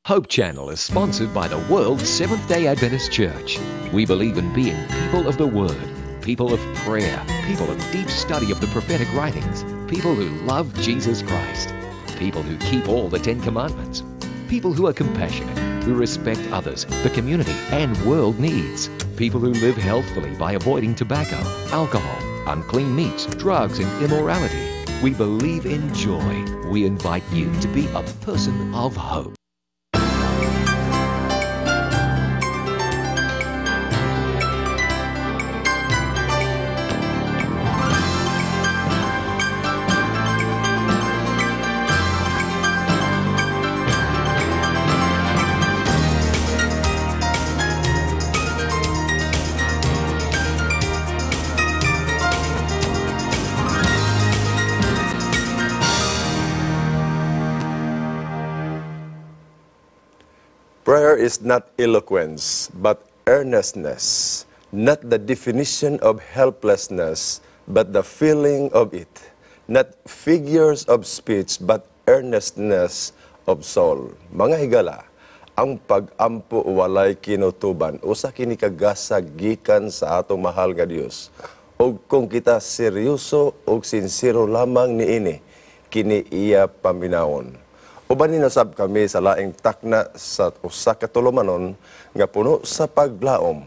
Hope Channel is sponsored by the World Seventh-day Adventist Church. We believe in being people of the Word, people of prayer, people of deep study of the prophetic writings, people who love Jesus Christ, people who keep all the 10 Commandments, people who are compassionate, who respect others, the community, and world needs, people who live healthfully by avoiding tobacco, alcohol, unclean meats, drugs, and immorality. We believe in joy. We invite you to be a person of hope. Prayer is not eloquence, but earnestness, not the definition of helplessness, but the feeling of it, not figures of speech, but earnestness of soul. Mga higala, ang pag-ampo walay kinutuban, usa kini kagasag gikan sa atong mahal nga Dios. Og kung kita seryoso og sincero lamang niini, kini iya paminawon. Uban ninasab kami sa laing takna sa usa ka tulumanon nga puno sa paglaom.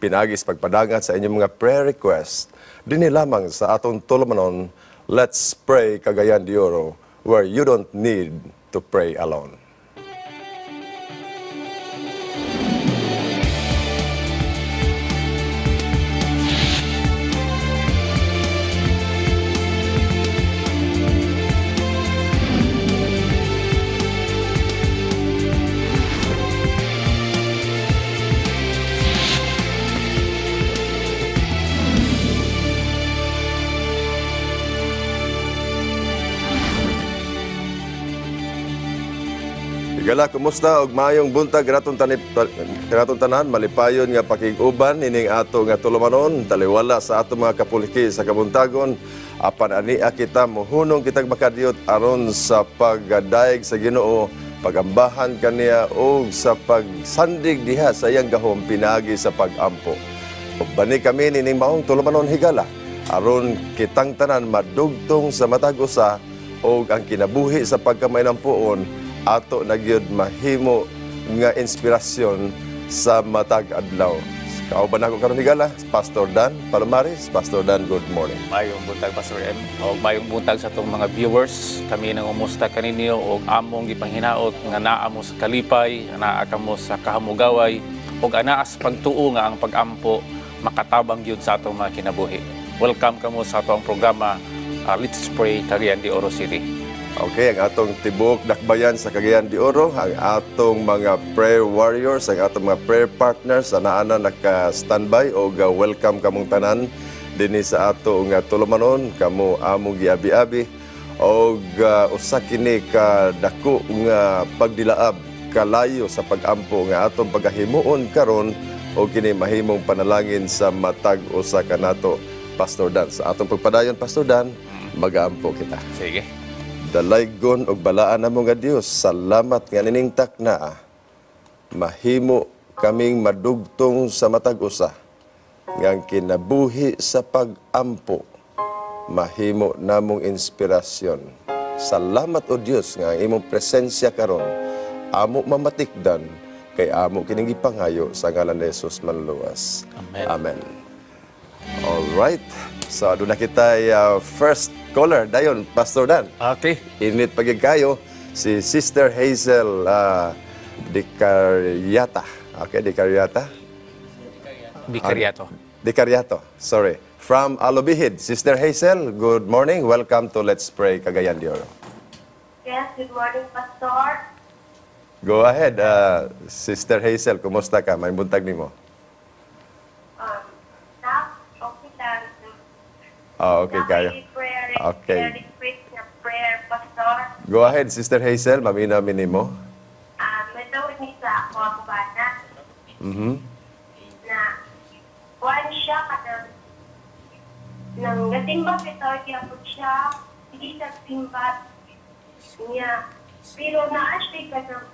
Pinagis pagpadangat sa inyong mga prayer request. Dinhi lamang sa atong tulumanon, Let's Pray Cagayan de Oro, where you don't need to pray alone. Gala, kumusta og maayong buntag ratong tanan malipayon nga pakig-uban ining ato nga tulumanon taliwala sa ato mga kapuliki sa kabuntagon apan ania kita mohunong kitag makadiyot aron sa pagdaig sa Ginoo pagambahan kaniya og sa pagsandig diha sa iyang gahom pinagi sa pagampo. Ug bani kami nining maong tulumanon higala aron kitang tanan madugtong sa matag usa og ang kinabuhi sa pagkamay ng puon ato nagyud mahimo nga inspirasyon sa matag adlaw. Kauban ako karon higala, Pastor Dan Palomares. Pastor Dan, good morning. Mayong buntag, Pastor M. O mayong buntag sa itong mga viewers. Kami nang umusta kaninyo o among gipanghinaot nga naa mo sa kalipay, naa ka mo sa kahamugaway, o anaas pagtuo nga ang pagampo makatabang yun sa atong mga kinabuhi. Welcome ka mo sa atong programa Let's Pray Cagayan de Oro City. Okay, ang atong tibok dakbayan sa Cagayan de Oro, ang atong mga prayer warriors, ang atong mga prayer partners, ana naka-standby o welcome kamong tanan dinhi sa ato nga tulumanon, kamo among giabi-abi o usa kini ka dako nga pagdilaab kalayo sa pagampo nga atong pagahimuon karon o kini mahimong panalangin sa matag usa kanato. Pastor Dan, sa atong pagpadayon, Pastor Dan, mag-aampo kita. Sige. Dalaygon og balaan namo nga Dios, salamat nga nining takna. Mahimo kaming madugtong sa matag usa ngang kinabuhi sa pagampo. Mahimo namong inspirasyon. Salamat o Dios nga imong presensya karon amo mamatikdan kay amo kining gipangayo sa ngalan ni Jesus manluwas. Amen. Amen. All right. So aduna kita first caller dayon, Pastor Dan. Okay. Init pagig kayo si Sister Hazel Dicariata. Okay, Dicariata. Dicariato. Sorry. From Alobihid. Sister Hazel, good morning. Welcome to Let's Pray Cagayan de Oro. Yes, good morning, Pastor. Go ahead, Sister Hazel. Kumusta ka? May buntag nimo. Okay kayo. Okay. Prayer, Pastor. Go ahead, Sister Hazel. Maminamin mo. May tawag ni sa ako bata. Na, kuhaan siya kada nang gatimbang ito, kaya po siya, hindi sa timbat, niya. Pero na-ashay ka ng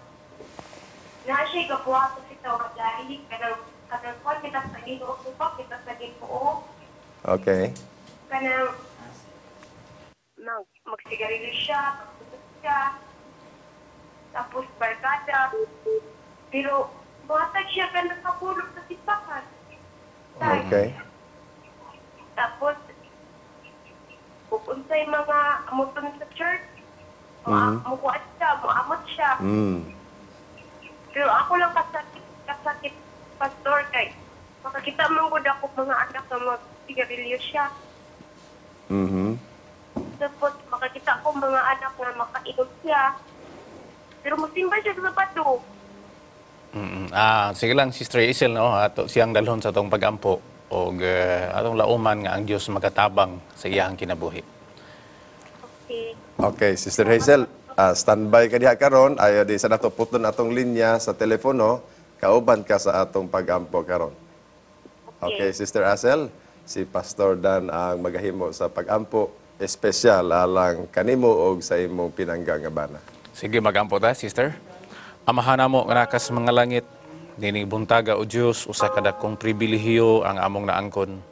kapuha sa sitaw maglahi ka ng katalkuan kita sa ginoo supak kita sa ginoo. Okay. Kanang magsigarilyo siya, magsusok siya, tapos barkada. Pero buhatag siya ka nakapulog sa sipakan. Okay. Tapos, pupuntay mga amuton sa church. Mukuat siya, muamot siya. Pero ako lang kasakit, pastor, kay makakita man gud ako mga anak na magsigarilyo siya. Tapos, makakita ko mga anak na makainom siya. Pero musimba siya sa pato. Sige lang, Sister Hazel, no? Ato siyang dalhon sa itong pag-ampo o atong lauman nga ang Diyos magatabang sa iyang kinabuhi. Okay. Okay, Sister Hazel, standby ka diha karon, ayo di sa nato puton atong linya sa telepono, kauban ka sa atong pag-ampo karon. Okay, Sister Hazel, si Pastor Dan ang magahimo sa pag-ampo espesyal alang kanimo og sa imong pinangga nga bana. Sige, mag-ampo ta, Sister. Amahan namo nga nakas mga langit, dining buntaga o Diyos, usa kada kong pribilehiyo ang among naangkon.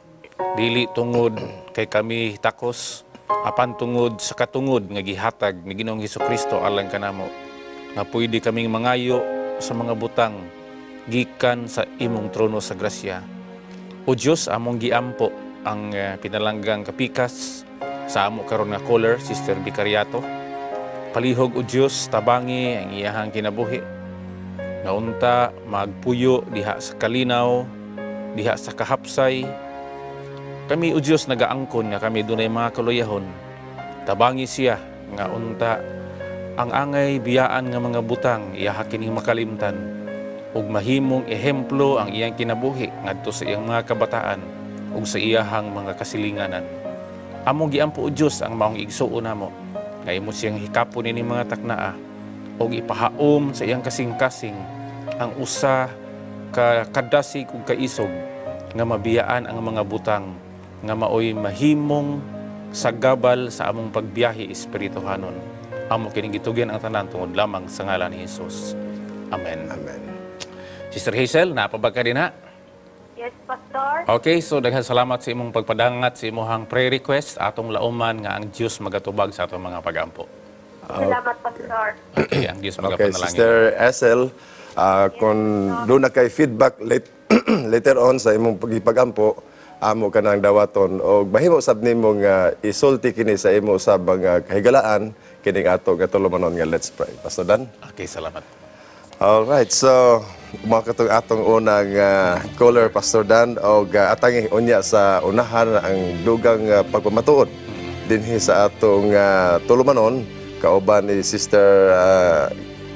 Dili tungod kay kami takos, apan tungod sa katungod nga gihatag ni Ginoong Hesukristo alang kanamo. Nga pwede kaming mangayo sa mga butang gikan sa imong trono sa grasya. O Diyos, among giampo ang pinalanggang kapikas sa amo karon nga caller, Sister Vicariato. Palihog o Diyos, tabangi ang iyahang kinabuhi. Naunta, magpuyo, diha sa kalinaw, diha sa kahapsay. Kami o Diyos nagaangkon nga kami dunay mga kaluyahon. Tabangi siya, nga unta, ang angay biyaan nga mga butang, iyaha kining makalimtan. Ug mahimong ehemplo ang iyang kinabuhi ngadto sa iyang mga kabataan ug sa iyahang mga kasilinganan. Among giampo o Diyos ang maong igsuo namo. Nga imo siyang hikapon ini mga taknaa o ipahaom sa iyang kasing-kasing ang usa ka kadasig ug kaisog nga mabiyaan ang mga butang nga maoy mahimong sagabal sa among pagbiyahe espirituhanon. Amo kining gitugyan ang tanan tungod lamang sa ngalan ni Hesus. Amen. Amen. Sister Hazel, napabag ka din ha? Yes, Pastor. Okay, so daghang salamat sa imong pagpadangat sa imong prayer request atong lauman nga ang Dios magatubag sa atong mga pag-ampo. Salamat, Pastor. Okay, ang Dios Okay, magapanalangin. Sister Hazel, kung doon na kay feedback later on sa imong pag-ampo, amo ka nang dawaton o mahimo sab nimo nga isulti kini sa imo sa mga kahigalaan kining ato nga tulumanon nga let's pray. Pastor Dan? Okay, salamat. Alright, so umakatong atong unang caller, Pastor Dan, o atangi unya sa unahan ang dugang pagpamatuod dinhi sa atong tulumanon, kauban ni Sister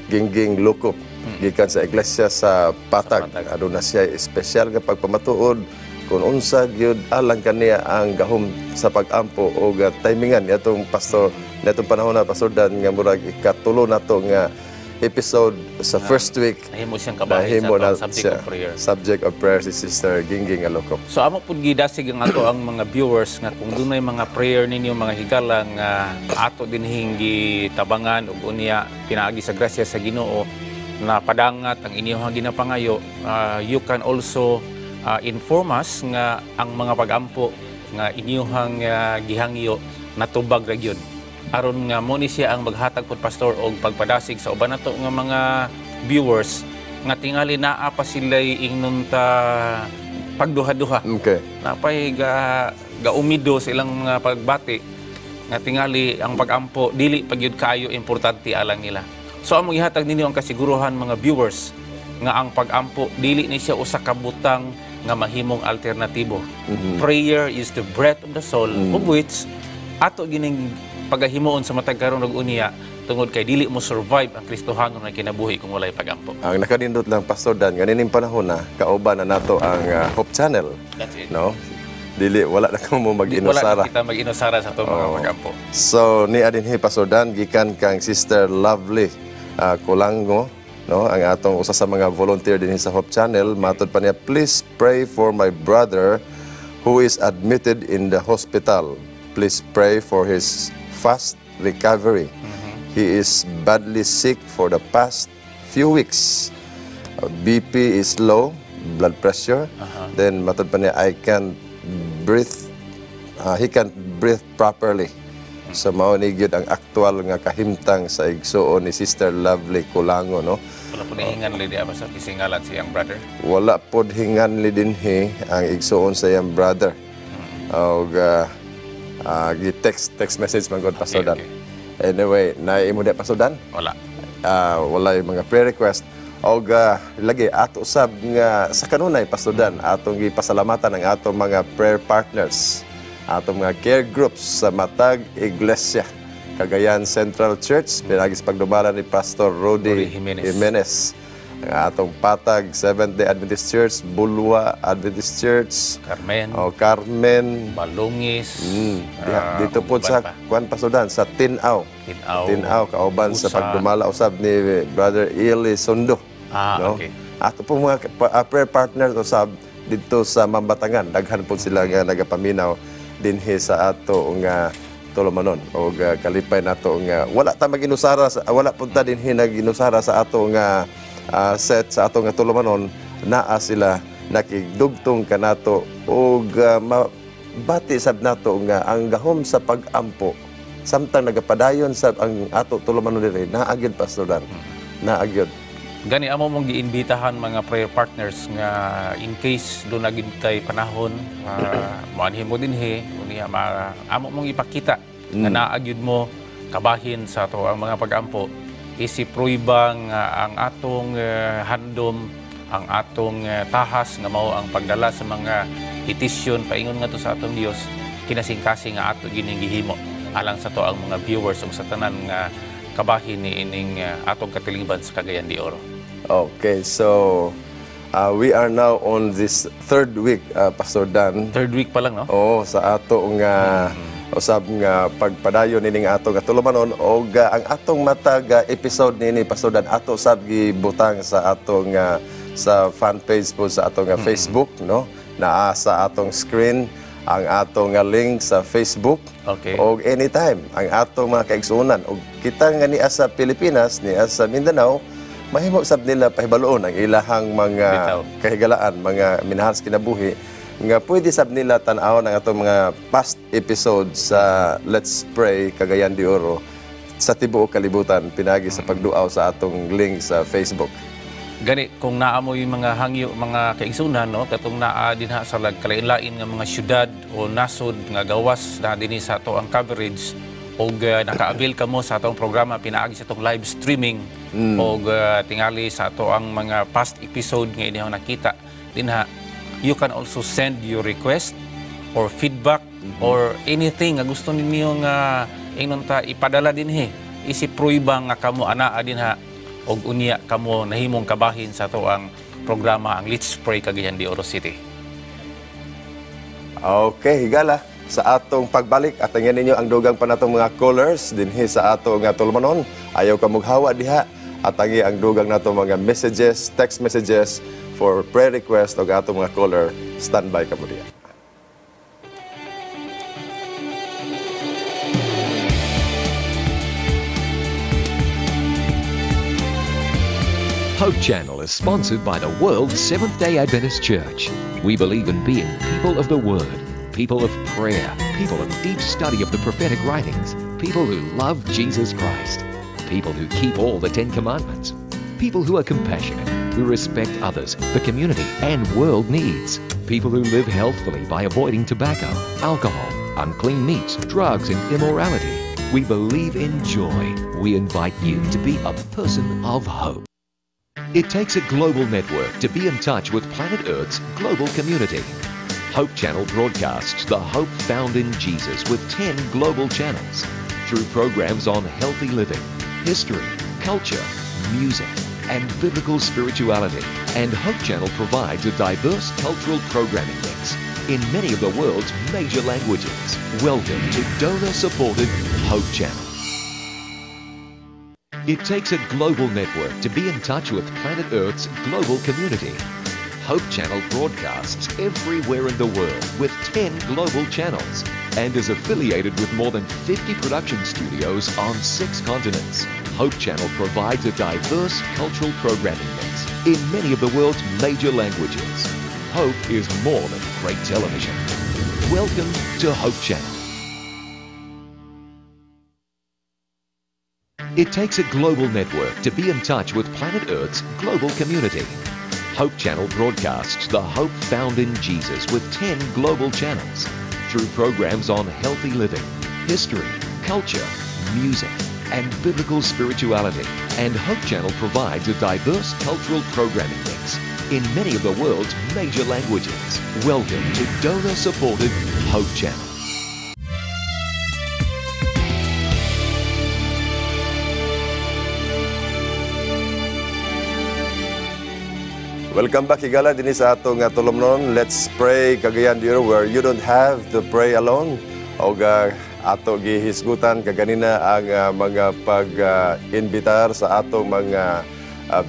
Gingging Lukop, gikan sa iglesia sa Patag. Aduna siya espesyal nga pagpamatuod kung unsa gyud alang kaniya ang gahom sa pag-ampo o timingan atong pastor natong panahon na Pastor Dan nga murag ikatulo nato nga episode sa first week. Nahimo siyang kabahin sa subject of prayer. Subject of prayer si Sister Gingging Alokop. So amo pud gidasig ang ato ang mga viewers nga kung dunay mga prayer ninyo mga higala nga ato dinhing gitabangan ug unya pinaagi sa grasya sa Ginoo na padangat ang inyong ginapangayo, you can also inform us nga ang mga pag-ampo nga inyong gihangyo natubag ra gyud. Aron nga mo ni siya ang maghatag pod pastor og pagpadasig sa uban nato nga mga viewers nga tingali naa pa sila'y ingnon ta pagduha-duha. Okay. Napay ga umido sa ilang mga pagbati nga tingali ang pag-ampo dili pagyud kaayo importante alang nila. So among ihatag ninyo ang kasiguruhan mga viewers nga ang pag-ampo dili ni siya usa ka butang nga mahimong alternatibo. Prayer is the breath of the soul of which ato gining pagahimuon sa matag karon og unya tungod kay dili mo survive ang Kristohanon nga kinabuhi kung walay pag-ampo. Ang nakanindot lang Pastor Dan ganin panahon na kauban na nato ang Hope Channel. That's it. No? Dili wala na kamo mag-inusara. Wala na kita mag-inusara sa itong mga pag-ampo. So ni adinhi Pastor Dan gikan kang Sister Lovely Kulango, no, ang atong usa sa mga volunteer dinhi sa Hope Channel, matod pa niya, please pray for my brother who is admitted in the hospital. Please pray for his fast recovery. He is badly sick for the past few weeks. BP is low, blood pressure. Then matod pa niya, I can't breathe. He can't breathe properly. So mao ni gyud ang aktual nga kahimtang sa igsuon ni Sister Lovely Kulango, no? Wala po nihingan lidi apa sa kisingalan si young brother. Wala pod hinganli dinhi ang igsuon sa iyang brother. Og text message man gud Pastor Dan. Anyway, naimo di Pastor Dan? Wala. Wala yung mga prayer request. Og lagi ato usab nga sa kanunay Pastor Dan, atong gipasalamatan ang atong mga prayer partners, atong mga care groups sa matag iglesia. Cagayan Central Church, pinagis pagdumala ni Pastor Rudy Jimenez. Ang atong patag Seventh-day Adventist Church, Bulwa Adventist Church, Carmen, Balungis. Dito po sa Juan Pasudan, sa Tinaw, kauban sa pagdumala usab ni Brother Eli Sondo. No? Okay. Ato po mga prayer partners usab dito sa Mambatangan, daghan po sila nga nagapaminaw dinhi sa ato nga tulumanon o kalipay nato nga wala ta maginusara wala punta dinhi naginusara sa ato nga set sa ato nga tulumanon, naa sila nakigdugtong kanato og bati sab nato nga ang gahom sa pag-ampo samtang nagapadayon sa ang ato tulumanon diri naagid Pastor Dan, naagid. Gani amo mong giimbitahan mga prayer partners nga in case do nagintay panahon maanhin mo dinhi unya amo mong ipakita nga naagyud mo kabahin sa ato ang mga pag-ampo isipruiba nga ang atong handom, ang atong tahas nga mao ang pagdala sa mga petisyon paingon nga to sa atong Dios kinasing-kasing nga ato gining gihimo alang sa to ang mga viewers ug sa tanan nga kabahin ni ining atong katiliban sa Cagayan de Oro. Okay, so we are now on this third week, Pastor Dan. Third week pa lang, no? Oo, sa ato nga usab nga pagpadayon nining ato nga tulumanon og ang atong matag episode nini Pastor Dan ato sab gibutang sa ato nga sa fan page po sa ato nga Facebook, no? Naa sa atong screen ang ato nga link sa Facebook. Okay. Og anytime ang ato mga kaigsuonan og kita nga niya sa Pilipinas, niya sa Mindanao, mahimo sab nila pahibaloon ang ilahang mga kahigalaan, mga minahal sa kinabuhi nga pwede sab nila tan-awon ang atong mga past episodes sa Let's Pray Cagayan de Oro sa tibuok kalibutan pinagi sa pagduaw sa atong link sa Facebook. Gani kung naa mo yung mga hangyo, mga kaigsunan, no, katong naa dinha sa kalain-lain nga mga syudad o nasod nga gawas na dinhi sa ato ang coverage og naka-avail ka mo sa atong programa pinaagi sa atong live streaming og tingali sa ato ang mga past episode nga inyong nakita dinha, you can also send your request or feedback or anything nga gusto ninyo nga ingnon ta ipadala dinhi isipruiba nga kamo anaa dinha og unya kamo nahimong kabahin sa ato ang programa ang Let's Pray Cagayan de Oro City. Okay, higala sa atong pagbalik at tingnan ninyo ang dugang pa natong mga callers dinhi sa ato nga tulumanon. Ayaw ka mughawa diha at tangi ang dugang natong mga messages, text messages for prayer request og atong mga caller. Standby ka mo diha. Hope Channel is sponsored by the World Seventh-day Adventist Church. We believe in being people of the Word, people of prayer, people of deep study of the prophetic writings, people who love Jesus Christ, people who keep all the 10 Commandments, people who are compassionate, who respect others, the community and world needs, people who live healthfully by avoiding tobacco, alcohol, unclean meats, drugs and immorality. We believe in joy. We invite you to be a person of hope. It takes a global network to be in touch with planet Earth's global community. Hope Channel broadcasts the hope found in Jesus with 10 global channels through programs on healthy living, history, culture, music, and biblical spirituality. And Hope Channel provides a diverse cultural programming mix in many of the world's major languages. Welcome to donor-supported Hope Channel. It takes a global network to be in touch with planet Earth's global community. Hope Channel broadcasts everywhere in the world with 10 global channels and is affiliated with more than 50 production studios on 6 continents. Hope Channel provides a diverse cultural programming mix in many of the world's major languages. Hope is more than great television. Welcome to Hope Channel. It takes a global network to be in touch with planet Earth's global community. Hope Channel broadcasts the hope found in Jesus with 10 global channels through programs on healthy living, history, culture, music, and biblical spirituality. And Hope Channel provides a diverse cultural programming mix in many of the world's major languages. Welcome to donor-supported Hope Channel. Welcome back, Higala. Din sa atong tulomnon. Let's pray kagayan dito where you don't have to pray alone. O ato gihisgutan kaganina ang mga pag-invitar sa atong mga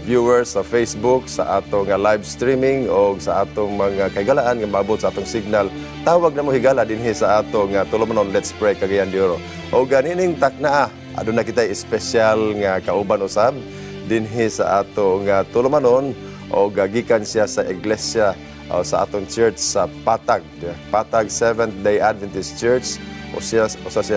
viewers sa Facebook, sa atong live streaming o sa atong mga kagalaan nga maabot sa atong signal. Tawag na mo, Higala, dinhi sa atong tulomnon. Let's pray kagayan dito. O ganining taknaa, aduna kita espesyal nga kauban usab dinhi sa atong tulomnon. O gagikan siya sa iglesia o sa atong church sa Patag Seventh-day Adventist Church o siya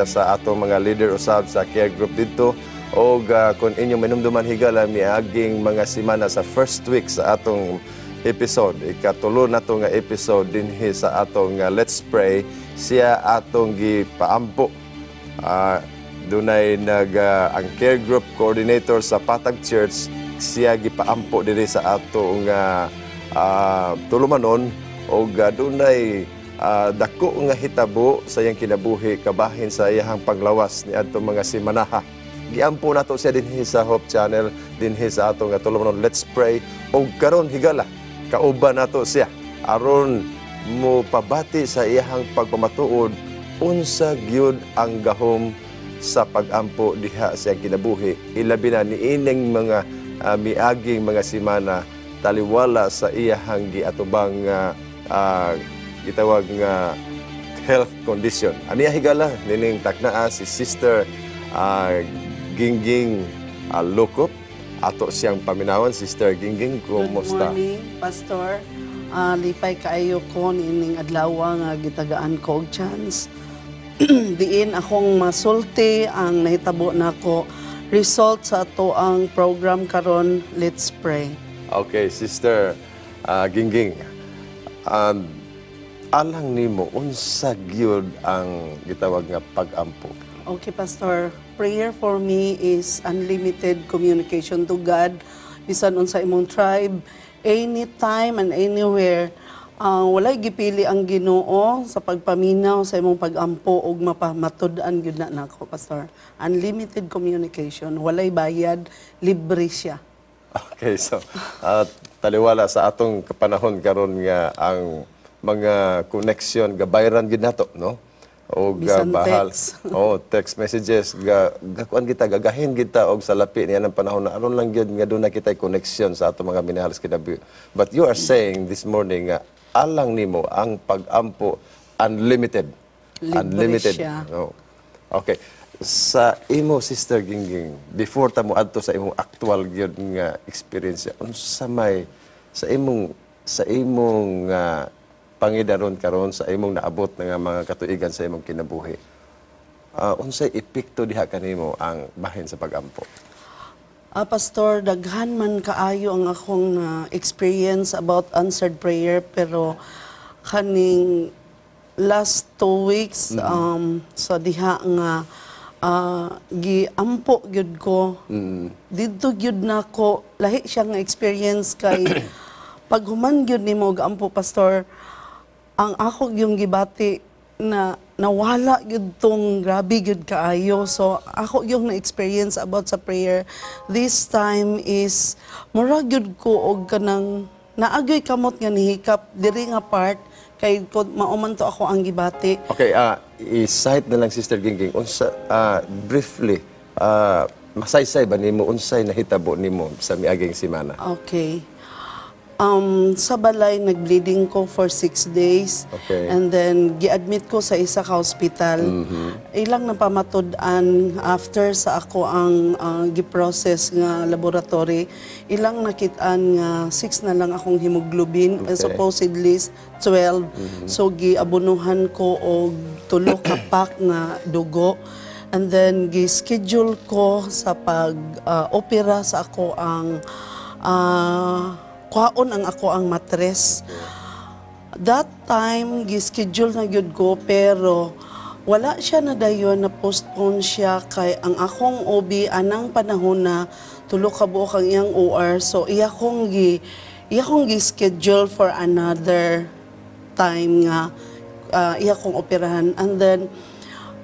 sa atong mga leader usab sa care group dito o kung inyong minumduman, Higala, miaging mga semana sa first week sa atong episode, ikatulo na to nga episode dinhi sa atong Let's Pray, siya atong gipaampo. Dunay ang care group coordinator sa Patag Church, siya gipaampo diri sa atong tulumanon o dunay dako nga hitabo sa iyang kinabuhi kabahin sa iyang paglawas ni adtong mga semanaha. Giampo nato siya dinhi sa Hope Channel, dinhi sa atong tulumanon Let's Pray. O karon, Higala, kauban nato siya aron mo pabati sa iyang pagpamatuod unsa gyud ang gahom sa pagampo diha sa iyang kinabuhi, ilabi na niining mga miaging mga semana taliwala sa iyahang giatubang gitawag nga health condition. Aniya, Higala, nining taknaa si Sister Gingging Lukop. Ato siyang paminawan. Sister Gingging, kumusta? Good morning, Pastor. Lipay kaayo ko nining adlaw nga gitagaan ko og chance. Diin akong masulti ang nahitabo nako result sa ato ang program karon Let's Pray. Okay, Sister Gingging. Alang nimo unsa gyud ang gitawag nga pag-ampo? Okay, Pastor. Prayer for me is unlimited communication to God. Bisan unsa imong tribe, anytime and anywhere. Walay gipili ang Ginoo sa pagpaminaw sa imong pag-ampo ug mapamatud-an gyud na nako, Pastor. Unlimited communication, walay bayad, libre siya. Okay, so taliwala sa atong kapanahon karon nga ang mga connection gabayran gyud nato, no? O bahal text. Text messages kuan kita gagahin kita og salapi niya ng panahon na aron lang gyud nga dunay kitay connection sa atong mga minahal kinabuhi. But you are saying this morning nga alang nimo ang pag-ampo unlimited. Unlimited siya. No. Okay. Sa imo, Sister Gingging, before ta mo adto sa imong actual gyud nga experience, unsa may sa imong pangidaron karon sa imong naabot nga mga katuigan sa imong kinabuhi. Unsay epekto diha kanimo ang bahin sa pag-ampo? Pastor, daghan man kaayo ang akong experience about answered prayer, pero kaning last 2 weeks sa diha nga giampo gyud ko. Didto gyud nako lahi siya nga experience kay paghuman gyud nimo gaampo, Pastor, ang ako yung gibati na nawala gyud tong grabe gyud kaayo. So ako yung na-experience about sa prayer this time is mura gyud ko og kanang naagyoy kamot nga nihikap diri nga part kay mauman to ako ang gibati. Okay, i-cite na lang, Sister Gingging, unsa briefly masaysay ba nimo unsay nahitabo nimo sa miaging semana? Okay. Sa balay, nag-bleeding ko for 6 days. Okay. And then, gi-admit ko sa isa ka hospital. Ilang napamatod-an after sa ako ang gi-process nga laboratory. Ilang nakitaan nga 6 na lang akong hemoglobin. Supposedly 12. So, gi-abunuhan ko og 3 ka pack nga dugo. And then, gi-schedule ko sa pag-opera sa ako ang kuhaon ang ako ang matres. That time, gi-schedule na gyud ko, pero wala siya na dayon na postpone siya kay ang akong OB anang panahon na tulo ka buok ang iyang OR. So iya kong gi-schedule for another time nga iya kong operahan. And then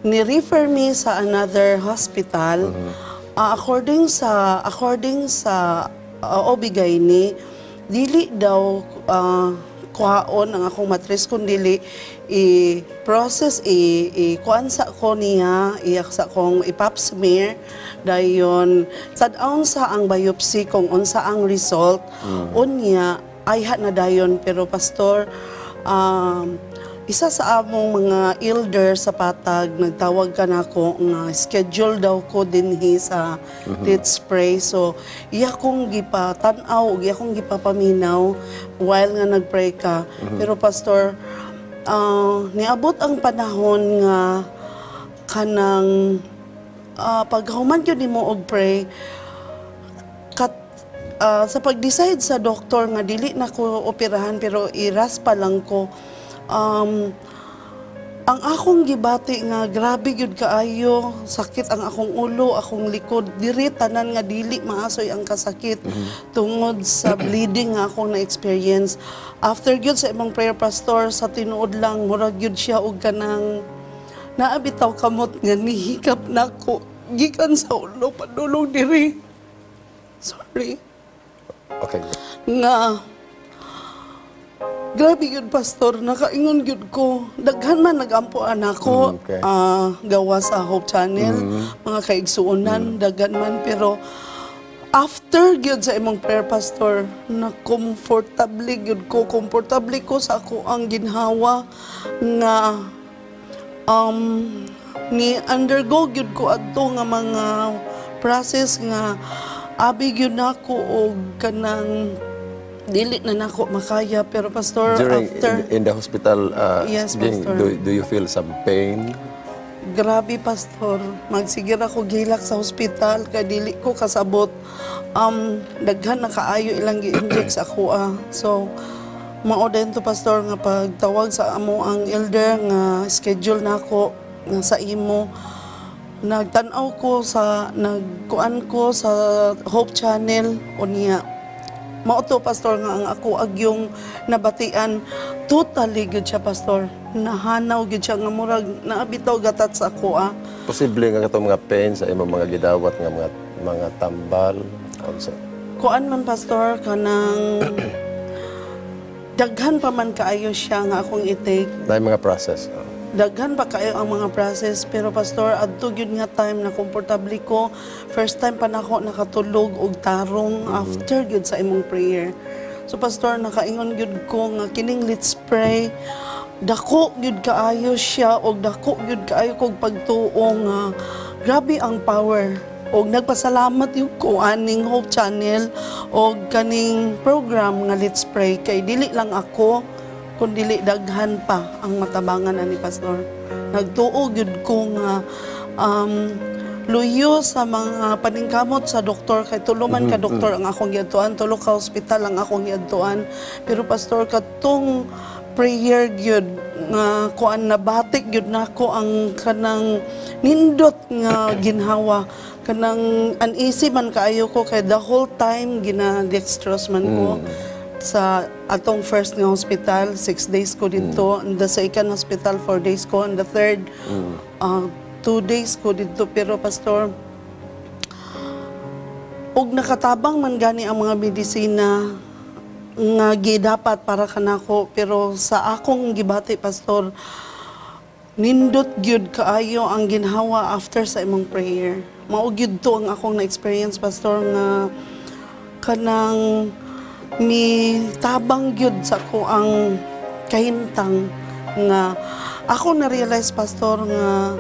ni-refer me sa another hospital. According sa OB-GYN, dili daw kuhaon ang akong matres kundi i-process kuan sa ko niya sa kong ipap smear dayon sad-aon sa ang biopsy kung unsa ang result unya ayha na dayon. Pero pastor, isa sa among mga elder sa Patag nagtawag ka nako nga schedule daw ko dinhi sa Let's Pray. So iya kong gipatan-aw ug iya kong gipapaminaw while nga nagpray ka. Pero pastor, niabot ang panahon nga kanang paghuman gyud nimo og pray sa pag-decide sa doktor nga dili na ko operahan pero iras pa lang ko. Ang akong gibati nga grabe gyud kaayo, sakit ang akong ulo, akong likod, diri tanan nga dili maasoy ang kasakit tungod sa bleeding nga akong na-experience. After gyud sa imong prayer pastor, sa tinuod lang murag gyud siya og kanang naabitaw kamot nga nihikap nako gikan sa ulo padulong diri. Sorry. Okay. Nga grabe yun, pastor. Nakaingon yun ko. Daghan man nagampuan ako. Okay. Gawa sa Hope Channel. Mga kaigsuunan, daghan man. Pero after yun sa imong prayer, pastor, na-comfortable yun ko. Comfortable ko sa ako ang ginhawa nga ni undergo yun ko adto nga mga process nga abi yun ako o kanang dili na nako makaya. Pero pastor, During after in the hospital, Yes, Pastor. do you feel some pain? grabe pastor, magsigir ako gilak sa hospital kay dili ko kasabot. Daghan na kaayo ilang gi-inject sa ako. So mao din to pastor nga pagtawag sa amo ang elder nga schedule nako nga sa imo. Nagtan-aw ko sa nagkuan ko sa Hope Channel unya. Mao to pastor nga ang ako agyong nabatian totally good siya pastor. Nahanaw gid siya nga murag naabitaw gatat sa ako. Posible nga katong mga pain sa imong mga gidawat nga mga tambal also. Kuan man pastor kanang daghan pa man kaayo siya nga akong i-take. Na mga process. Daghan pa kayo ang mga process, pero pastor, adto gyud nga time na komportable ko. First time pa nako nakatulog og tarong after gyud sa imong prayer. So pastor, nakaingon gyud ko nga kining Let's Pray, dako gyud kaayo siya og dako gyud kaayo kog pagtuo nga grabe ang power. Og nagpasalamat yung ko aning Hope Channel og kaning program nga Let's Pray kay dili lang ako kung dili daghan pa ang matabangan ani pastor. Nagtuo gyud ko nga luyo sa mga paningkamot sa doktor kay tulo man ka doktor ang akong giadtuan, tulo ka hospital ang akong giadtuan. Pero pastor, katong prayer gyud nga kuan nabatik gyud nako ang kanang nindot nga ginhawa, kanang uneasy man kaayo ko kay the whole time gina-dextrose man ko. Sa atong first nga hospital, 6 days ko dito. And the second hospital, 4 days ko. And the third, 2 days ko dito. Pero pastor, og nakatabang man gani ang mga medisina nga gidapat para kanako. Pero sa akong gibati, pastor, nindot gyud kaayo ang ginhawa after sa imong prayer. Mao gyud to ang akong na-experience, pastor, nga kanang mi tabang gyud sa ko ang kahintang nga ako na-realize, Pastor, nga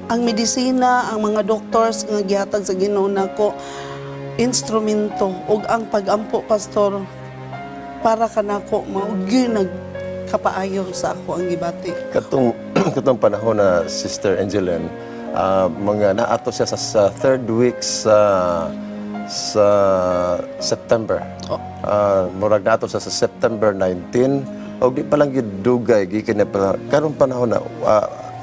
ang medisina, ang mga doctors nga gihatag sa Ginoo nako instrumento ug ang pag-ampo, Pastor, para kanako mao gyud nagkapaayo sa ako ang gibati. Katong panahon na Sister Angeline, mga naato siya sa third week sa September. Murag nato sa September 19 o di pa lang gid dugay gikan na karon panahon na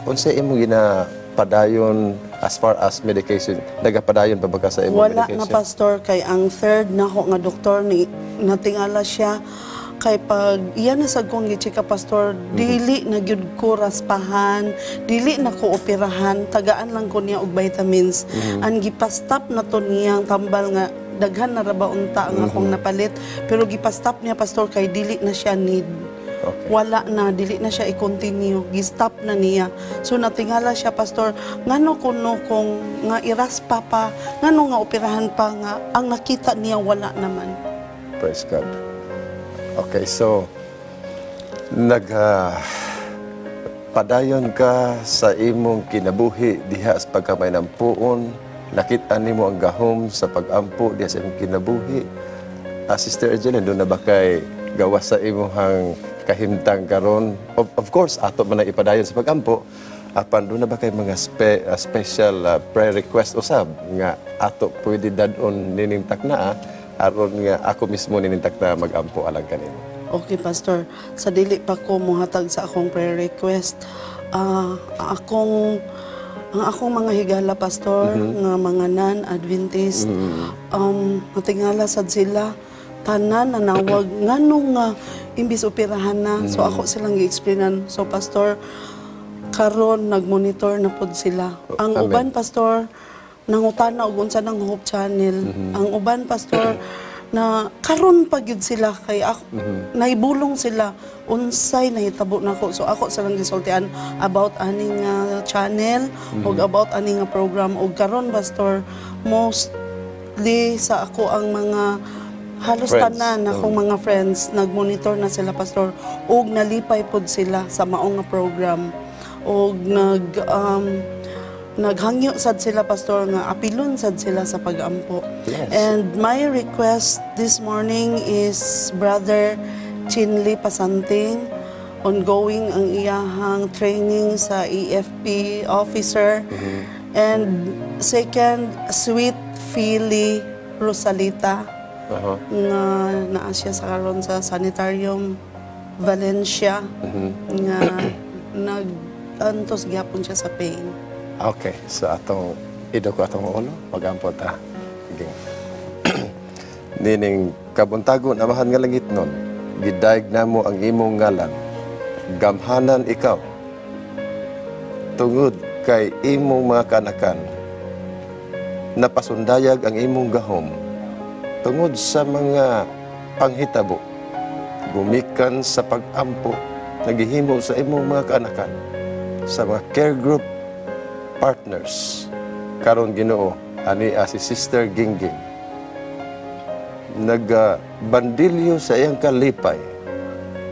unsa imo ginapadayon as far as medication, nagapadayon pa ba ka sa imo Wala medication? na, Pastor, kay ang third nako nga doktor ni natingala siya kay pag iyan na sa kong gichika, Pastor, dili na gyud ko raspahan, dili na ko operahan, tagaan lang ko niya og vitamins. Ang gipastop na to niyang tambal nga daghan na ra ba unta ang akong napalit, pero gipastop niya, Pastor, kay dili na siya need. Okay. Wala na, dili na siya i-continue, gi-stop na niya. So natingala siya, Pastor, ngano kuno kung nga iraspa pa, ngano nga operahan pa nga ang nakita niya wala naman. Praise God. Okay, so padayon ka sa imong kinabuhi diha sa pagkamay ng puon, nakita nimo ang gahom sa pag-ampo diha sa imong kinabuhi. Sister Angeline, doon na ba kay gawas sa imong kahimtang karon? Of course, ato man na ipadayon sa pag-ampo. Apan doon na ba kay mga special prayer request usab nga ato pwede dadon nining takna aron nga ako mismo ninintak na mag-ampo alang kanino. Okay, Pastor. Sa dili pa ko mohatag sa akong prayer request, ang akong mga higala, Pastor, nga mga non-Adventist, matingala sad sila, tanan nanawag, nganong nga imbis operahan na, so ako silang gi-explainan. So, Pastor, karon nag-monitor na pod sila. Ang Amen. uban, Pastor, nangutana og unsa nang Hope Channel. Ang uban, Pastor, na karon pa gyud sila kay ako naibulong sila unsay nahitabo nako. So ako silang gisultian about aning channel ug about aning program. Ug karon, Pastor, mostly sa ako ang mga halos Friends. tanan akong mga friends nagmonitor na sila, Pastor, ug nalipay pod sila sa maong nga program ug naghangyo sad sila, Pastor, nga apilon sad sila sa pag-ampo. Yes. And my request this morning is Brother Chinley Pasanting, ongoing ang iyahang training sa EFP officer. And second, Sweet Philly Rosalita, nga naa siya sa karon sa Sanitarium Valencia, nga nag-antos gyapon siya sa pain. Okay, so atong ido ko atong ulo, pag-ampo ta. Nining kabuntagon amahan nga langit nun, gidaig namo ang imong ngalan, gamhanan ikaw, tungod kay imong mga kanakan, napasundayag ang imong gahom, tungod sa mga panghitabo, gumikan sa pag-ampo, naghihimo sa imong mga kanakan, sa mga care group partners. Karon, Ginoo, ani si Sister Gingging, nagbandilyo sa iyang kalipay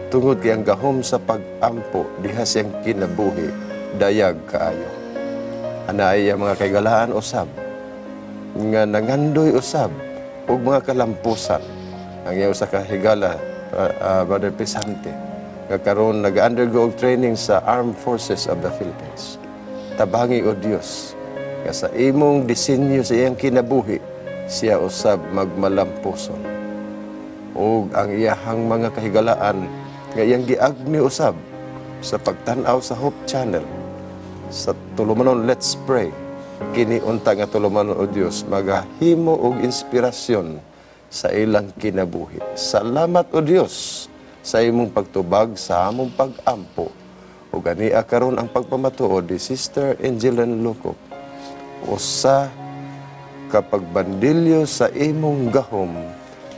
tungod kay ang gahom sa pag-ampo diha siyang kinabuhi dayag kaayo. Ana ay mga kaigalaan usab nga nangandoy usab og mga kalampusan ang iya usa ka higala, Brother Pisante, nga karon nag-undergo og training sa Armed Forces of the Philippines. Tabangi, o Dios, nga sa imong disenyo sa iyang kinabuhi, siya usab magmalampuson. O ang iyahang mga kahigalaan, nga iyang giagmi usab sa pagtanaw sa Hope Channel, sa tulumanon Let's Pray, kini unta nga tulumanon, o Dios, magahimo og inspirasyon sa ilang kinabuhi. Salamat, o Dios, sa imong pagtubag sa among pag-ampo. O gania karon ang pagpamatuod ni Sister Angeline Lucop. Usa kapag bandilyo sa imong gahom,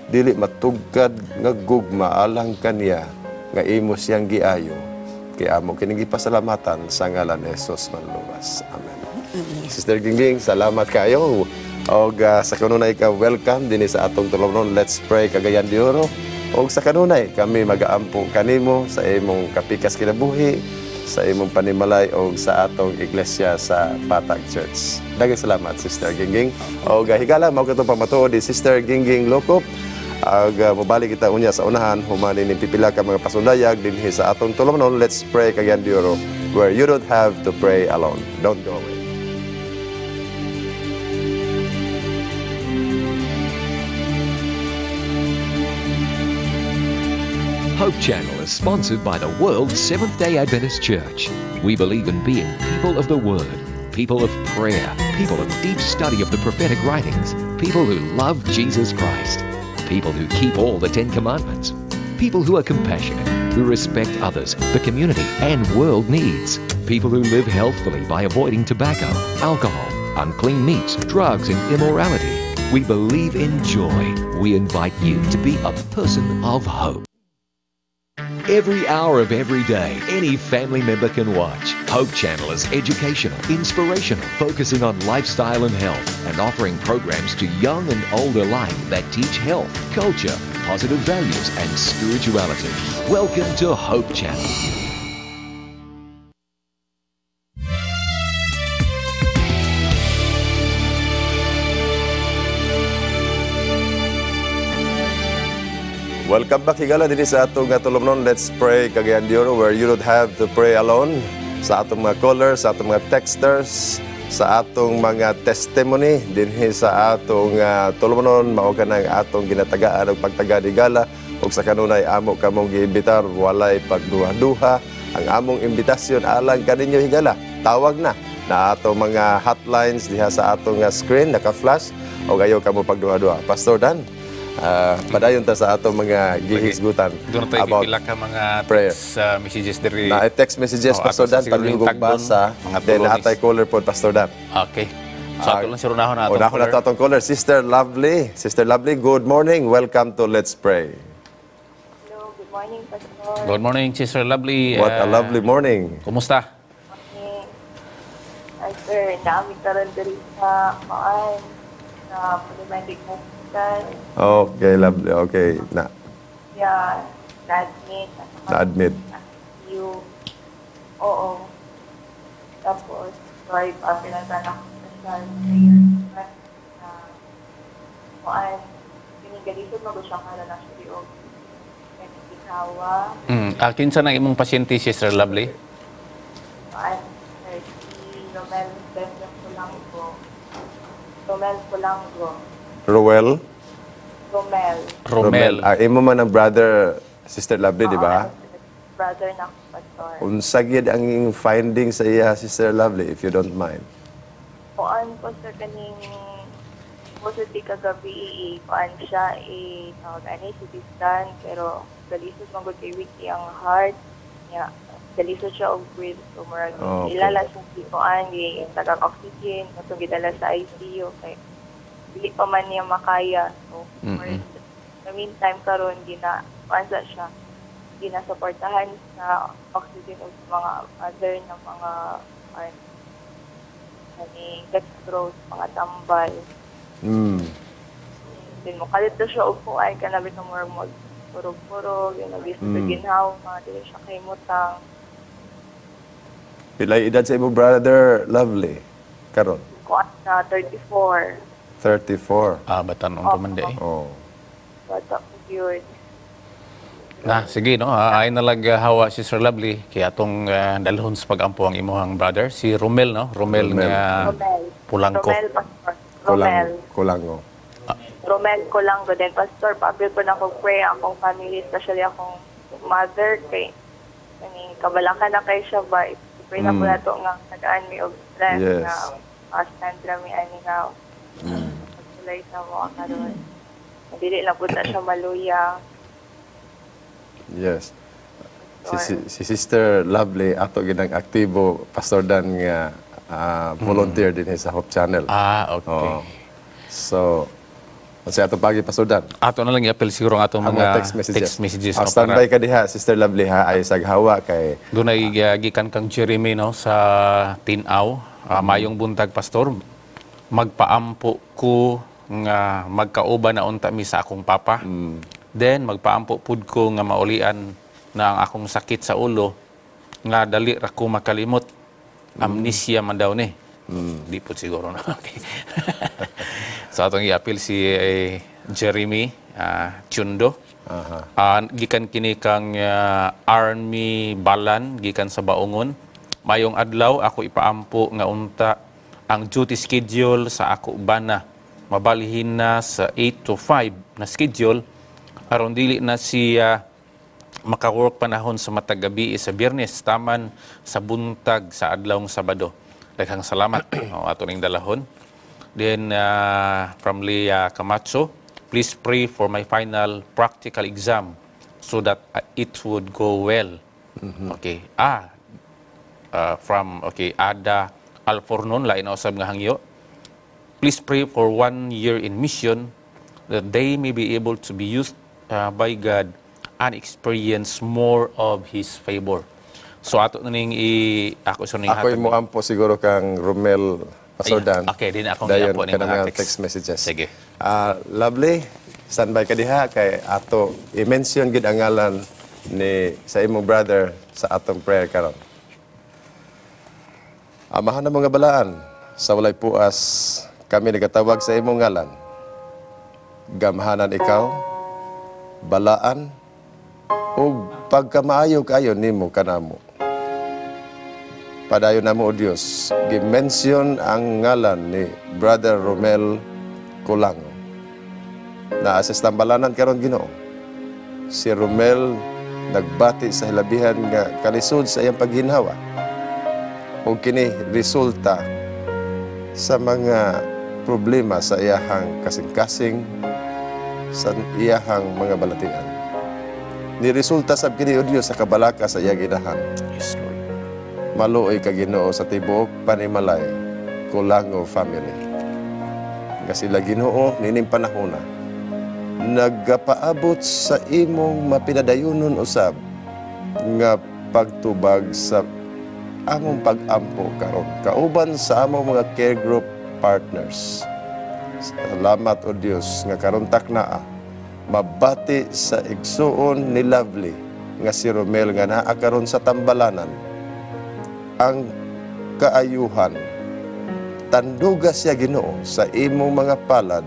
dili matugkad nga gugma alang kaniya nga imo siyang giayo. Kaya amo kining gipasalamatan sa ngalan ni Jesus manluwas. Amen. Sister Gingging, salamat kayo. O sa kanunay ka, welcome din sa atong tulong Let's Pray Cagayan de Oro. O sa kanunay, kami mag-aampo kanimo sa imong kapikas kinabuhi, sa imong panimalay o sa atong iglesia sa Patag Church. Daghang salamat, Sister Gingging. O higala, mao katong pamatuod ni Sister Gingging Lokop. Mabalik kita unya sa unahan, humani ni pipila ka mga pasundayag dinhi sa atong tulong Let's Pray Cagayan de Oro, where you don't have to pray alone. Don't go away. Hope Channel is sponsored by the World Seventh-day Adventist Church. We believe in being people of the Word, people of prayer, people of deep study of the prophetic writings, people who love Jesus Christ, people who keep all the 10 Commandments, people who are compassionate, who respect others, the community, and world needs, people who live healthfully by avoiding tobacco, alcohol, unclean meats, drugs, and immorality. We believe in joy. We invite you to be a person of hope. Every hour of every day, any family member can watch. Hope Channel is educational, inspirational, focusing on lifestyle and health, and offering programs to young and old alike that teach health, culture, positive values, and spirituality. Welcome to Hope Channel. Welcome back, higala din sa atong tulong Let's Pray Cagayan de Oro, where you don't have to pray alone. Sa atong mga callers, sa atong mga texters, sa atong mga testimony dinhi sa atong tulong mao ka ng atong ginatagaan og pagtaga-higala ug sa kanunay amo kamong giimbitar walay pagduha-duha. Ang among imbitasyon alang kaninyo higala. Tawag na atong mga hotlines diha sa atong screen naka-flash ug ayo kamo pagduha-duha. Pastor Dan, padayon ta sa atong mga gihisgutan Doon tayo about pipila ka mga prayer. text messages diri. Na text messages, Pastor Dan, palingog basa, then atay caller po, Pastor Dan. Okay. So ato lang sirunahon na atong Unahon na to atong caller, Sister Lovely. Sister Lovely, good morning. Welcome to Let's Pray. Hello, good morning, Pastor. Good morning, Sister Lovely. What a lovely morning. Kumusta? Ay, sir, naamig karon diri sa Polymatic Hospital. Okay, lovely. Okay, Yeah, na-admit. na-admit. You. Oo. Tapos, sorry pa, pinagtanak ko sa prayer. Kuan, pinigalisod mag-usya ka na siya o nagkikawa. Kinsa na imong pasyente, Sister Lovely? Kuan, si Romel Benjamin Polanco. Romel Polanco. Roel? Romel. Imo man ang brother, Sister Lovely, di ba? Brother na ako, Pastor. Unsa gyud ang iyong finding sa iya, Sister Lovely, if you don't mind? Kuan po sa kaning positive kagabi, kuan siya, tawag ani, CT scan, pero dalisod man gud kay Wiki ang heart niya. Dalisod siya og breathe, so murag Okay. ilala sa kuan, di tagang oxygen, katong gidala sa ICU, kay dili pa man niya makaya. So, sa meantime karon gina-ansa siya, ginasuportahan sa oxygen o sa mga other na mga dextrose, mga tambal. Then mukalit na siya og kuan kanabit na murag purog-purog, yung nabis sa ginhaw, mga dili siya kay mutang. Pilay edad sa imong brother Lovely? Karon? Kuan na 34. 34. Batanon pa man di. Oh. Bata po yun. Sige, no? Ay nalaghawa si Sister Lovely kaya atong dalhon sa pagampo ang imuhang brother, si Romel, no? Romel nga Polanco. Romel, Pastor. Romel. Kulango. Romel Colango. Then, Pastor, pabil ko na akong pray akong family, especially akong mother, kay kabalakan na kay siya ba? Pray na po na ito nga nagaan mi og strength Yes. na stand mi ani nga pagsulay sa mga karon. Dili lang po na siya maluya. Yes. Si Sister Lovely, ato ginang aktibo, Pastor Dan nga volunteer din sa Hope Channel. Okay. Oo. So, sa ato pagi, Pastor Dan. Ato na lang i-appeal siguro ang atong Ang mga text messages. no, Standby ka diha, Sister Lovely ha, ay saghawa kay doon ay gikan kang Jeremy, no, sa Tinaw. Mayong buntag, Pastor. magpaampo ko nga magkauban na unta mi sa akong papa. Then magpaampo pud ko nga maulian na ang akong sakit sa ulo nga dali ra ko makalimot. Amnesia man daw ni. Di po siguro na. Okay. So atong i-appeal si Jeremy Chundo. Gikan kini kang Army Balan gikan sa Baungon. Mayong adlaw ako ipaampo nga unta ang duty schedule sa ako bana mabalhin na sa 8 to 5 na schedule aron dili na siya maka-work panahon sa matag gabi sa Biyernes taman sa buntag sa adlawng Sabado. Daghang salamat ato ning dalahon. Then from Leah Camacho, please pray for my final practical exam so that it would go well. Okay. From Ada Alfornon, lain usab nga hangyo. Please pray for 1 year in mission that they may be able to be used by God and experience more of His favor. So ato na ning ako mo ampo siguro kang Romel Asordan. Okay, din akong dayon iampo ning mga text messages. Sige. Lovely. Standby ka diha kay ato i-mention gid ang ngalan ni sa imong brother sa atong prayer karon. Amahan na mga balaan, sa walay puas, kami nagatawag sa imong ngalan. Gamhanan ikaw, balaan, o pagkamaayo kayo nimo kanamo. Padayon namo o Dios, gi-mention ang ngalan ni Brother Romel Colango. Na sa tambalanan karon Ginoo. Si Romel nagbati sa hilabihan nga kalisod sa iyang pagginhawa. O kini resulta sa mga problema sa iyahang kasing-kasing, sa iyahang mga balatian. Ni resulta sab kini o Dios sa kabalaka sa iyang inahan. Yes, Lord. Maluoy ka Ginoo sa tibuok panimalay, Colango family. Nga sila Ginoo nining panahona, nagapaabot sa imong mapinadayunon usab nga pagtubag sa among pag-ampo karon kauban sa among mga care group partners. Salamat o Dios nga karon taknaa mabati sa igsuon ni Lovely nga si Romel nga naa karon sa tambalanan ang kaayuhan. Tanduga siya Ginoo sa imong mga palad,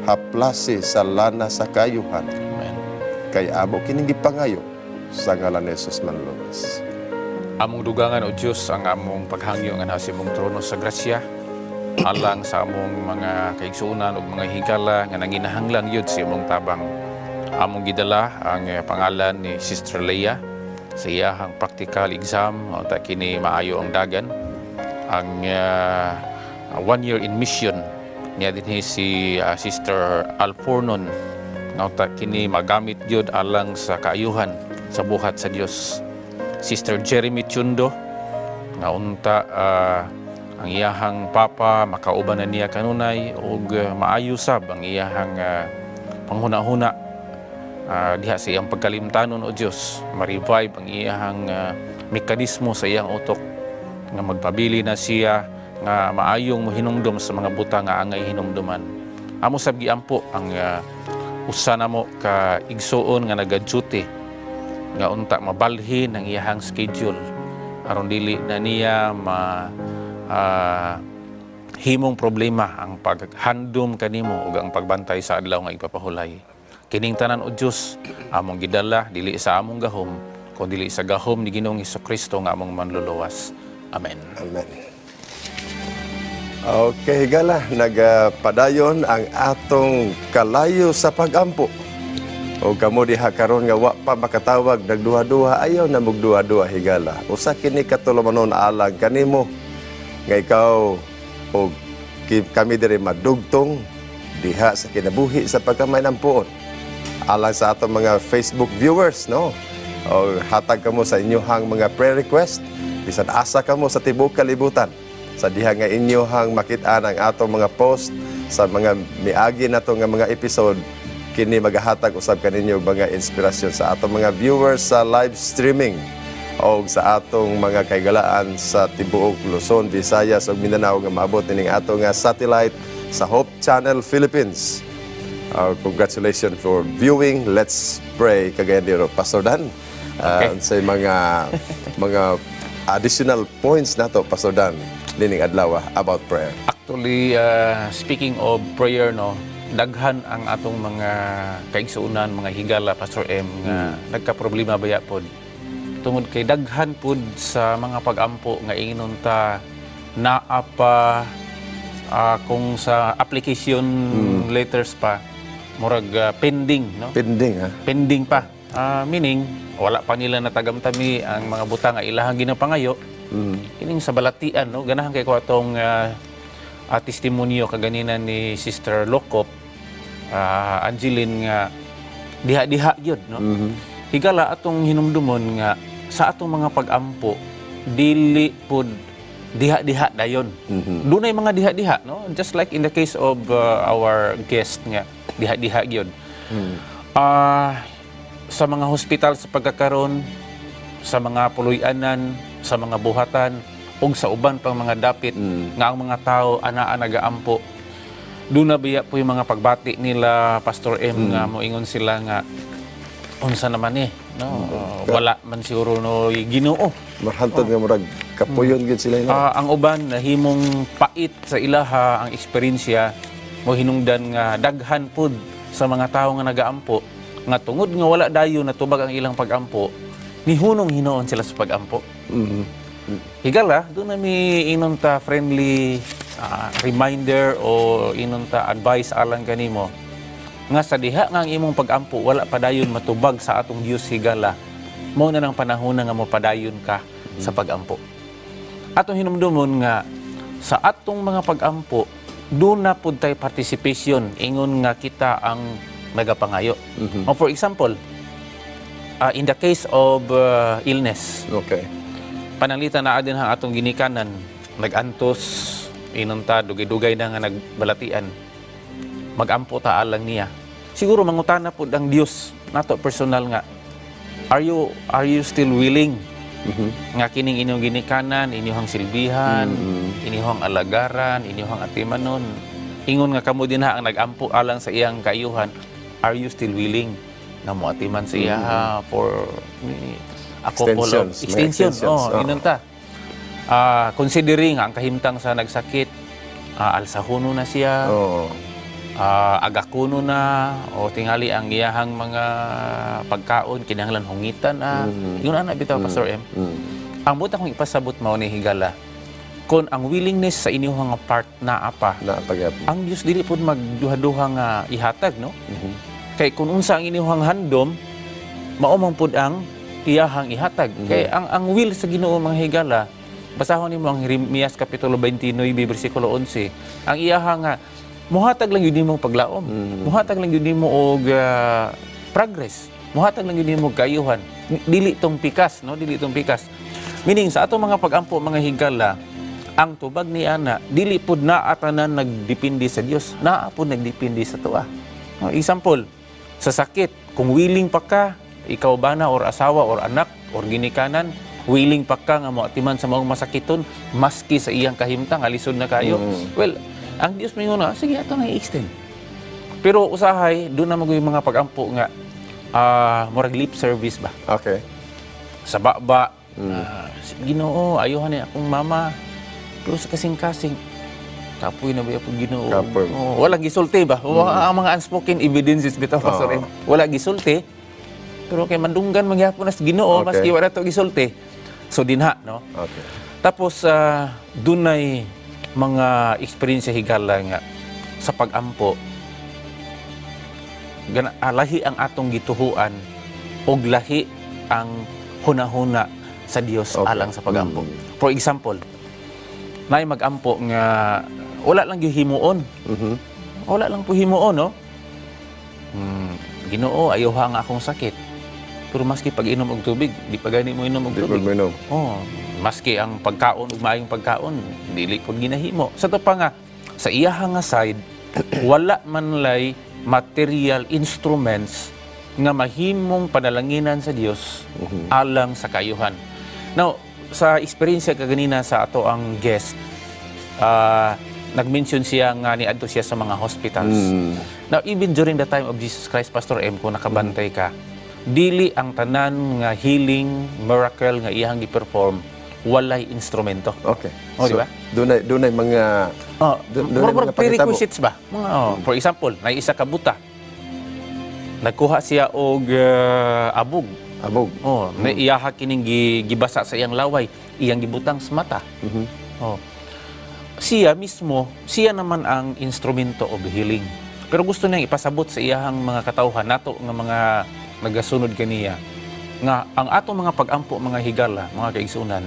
haplasi sa lana sa kaayuhan. Amen. Kay amo kining gipangayo sa ngalan ni Jesus manluwas. Among dugangan o Diyos ang among paghangyo nga nasa imong trono sa grasya alang sa among mga kaigsuonan ug mga higala nga nanginahanglan yun sa imong tabang. Among gidala ang pangalan ni Sister Leah sa iyahang practical exam o ta kini maayo ang dagan. Ang 1 year in mission niya dinhi si Sister Alfornon nga ta kini magamit gyud alang sa kaayuhan sa buhat sa Dios. Sister Jeremy Chundo nga unta ang iyahang papa makauban na niya kanunay ug maayo sab ang iyahang panghuna-huna diha sa iyang pagkalimtanon o Dios, ma-revive ang iyahang mekanismo sa iyang utok nga magpabili na siya nga maayong mohinumdum sa mga butang nga angay hinumduman. Amo sab giampo ang usa namo ka igsuon nga naga-duty nga unta mabalhin ang iyahang schedule aron dili na niya himong problema ang paghandom kanimo ug ang pagbantay sa adlaw nga ipapahulay. Kining tanan o Dios among gidala dili sa among gahom kundi dili sa gahom ni Ginoong Hesukristo nga among manluluwas. Amen. Amen. Okay, higala, nagpadayon ang atong kalayo sa pag-ampo. O kamo diha karon nga wa pa makatawag nagduha-duha ayaw na mugduha-duha higala. Usa kini katulumanon alang kanimo nga ikaw o kami diri madugtong diha sa kinabuhi sa pagkamay ng puon. Alang sa atong mga Facebook viewers, no? O hatag kamo sa inyohang mga prayer request bisan asa kamo sa tibuok kalibutan. Sa diha nga inyohang makit-an ang atong mga post sa mga miagi nato nga mga episode, kini magahatag usab kaninyo mga inspirasyon sa atong mga viewers sa live streaming. o sa atong mga kaigalaan sa tibuok Luzon, Visayas ug Mindanao nga maabot ning ato nga satellite sa Hope Channel Philippines. Congratulations for viewing. Let's pray kagaya ni Pastor Dan. Sa mga additional points nato, Pastor Dan, dining adlaw about prayer. Actually, speaking of prayer, no, daghan ang atong mga kaigsuunan, mga higala, Pastor M, nga nagka-problema baya pod. Tungod kay daghan pod sa mga pag-ampo nga ingon ta naa pa kung sa application letters pa murag pending, no? Pending, ha? Pending pa. Meaning wala pa nila natagamtami ang mga butang nga ilahang ginapangayo. Kining sa balatian, no, ganahan kay ko atong testimonyo kaganina ni Sister Lokop, Angeline, nga diha-diha gyud, no. Higala atong hinumdumon nga sa atong mga pag-ampo dili pud diha-diha dayon. Dunay mga diha-diha, no, just like in the case of our guest nga diha-diha gyud. Sa mga hospital sa pagkakaroon, sa mga puloy-anan, sa mga buhatan, ug sa uban pang mga dapit nga ang mga tao anaa nagaampo. Doon na biya po yung mga pagbati nila, Pastor M, nga moingon sila nga unsa naman no? Wala man siguro no Ginoo. Mahantod nga murag kapuyon gid sila. Ang uban nahimong pait sa ilaha ang eksperyensya mo hinungdan nga daghan pud sa mga tao nga nagaampo nga tungod nga wala dayon natubag ang ilang pag-ampo, nihunong hinoon sila sa pag-ampo. Higala, doon na may inon ta friendly reminder o inon ta advice alang kanimo nga sa diha nga ang imong pag-ampo wala padayon matubag sa atong Dios higala, mao na nang panahon nga mopadayon ka sa pag-ampo. Atong hinumdumon nga sa atong mga pag-ampo doon na pud tay participation ingon nga kita ang nagapangayo. For example, in the case of illness, pananglitan na adin ang atong ginikanan, nag-antos, inunta, dugay-dugay na nga nagbalatian, mag-ampo ta alang niya. Siguro mangutana po ang Dios nato personal nga, are you still willing nga kining inyong ginikanan, inyong silbihan, inyong alagaran, inyong atimanon, ingon nga kamo din ang nag-ampo alang sa iyang kaayuhan, are you still willing na moatiman sa iya for a couple of extensions? Inunta. Considering ang kahimtang sa nagsakit, alsahuno na siya, agakuno na, o tingali ang iyahang mga pagkaon, kinahanglan hungitan na. Yun na bitaw, Pastor M. Ang buta kong ipasabot mao ni higala, kung ang willingness sa inyong part na apa, ang Diyos dili po magduha-duha nga ihatag, no? Kay kung unsa ang inyong handom, maumang po ang iyahang ihatag. Kay ang will sa Ginoo mga higala, basahon nimo ang Jeremias kapitulo 29 bersikulo 11, ang iyahang nga muhatag lang yun mo paglaom, muhatag lang yun mo og progress, muhatag lang yun mo kayuhan, dili tong pikas, no, dili tong pikas. Meaning sa ato mga pag-ampo mga higala, ang tubag ni ana dili pud na atanan nagdepende sa Dios, naa pud nagdepende sa tuwa. Example, sa sakit, kung willing pa ka, ikaw bana or asawa or anak or ginikanan, willing pa ka nga moatiman sa mga masakiton maski sa iyang kahimtang alisod na kayo. Well, ang Dios may una, sige ato na i-extend. Pero usahay, doon na yung mga pag-ampo nga murag lip service ba? Sa baba, Ginoo, ayuhan ni akong mama. Pero sa kasing-kasing, kapoy na ba yung Ginoo? Wala gisulti ba? Ang mga unspoken evidences bitaw, Pastor M. Wala gisulti. Pero kay mandunggan magyapon na sa Ginoo, maski wala to gisulti. So dinha, no? Tapos, dunay mga eksperyensya higala nga sa pag-ampo, lahi ang atong gituhuan o lahi ang hunahuna sa Dios alang sa pag-ampo. For example, nay mag-ampo nga wala lang yung himuon. Wala lang po himuon, no? Ginoo, ayuha nga akong sakit. Pero maski pag-inom og tubig, di pa gani mo inom og tubig. Maski ang pagkaon ug maayong pagkaon, dili pud ginahimo. Sa to pa nga, sa iyaha nga side, wala man lay material instruments nga mahimong panalanginan sa Dios alang sa kayuhan. Now, sa experience kaganina sa ato ang guest, nag-mention siya nga ni adto siya sa mga hospitals. Now, even during the time of Jesus Christ, Pastor M, kung nakabantay ka, dili ang tanan nga healing, miracle nga iyang gi-perform, walay instrumento. Okay. O, di ba? Dunay mga Mga prerequisites ba? For example, na isa ka buta. Nagkuha siya og abog. Na iyaha kining gibasa sa iyang laway, iyang gibutang sa mata. Siya mismo, siya naman ang instrumento of healing. Pero gusto niyang ipasabot sa iyang mga katawhan nato nga mga nagasunod kaniya nga ang atong mga pag-ampo, mga higala, mga kaigsunan,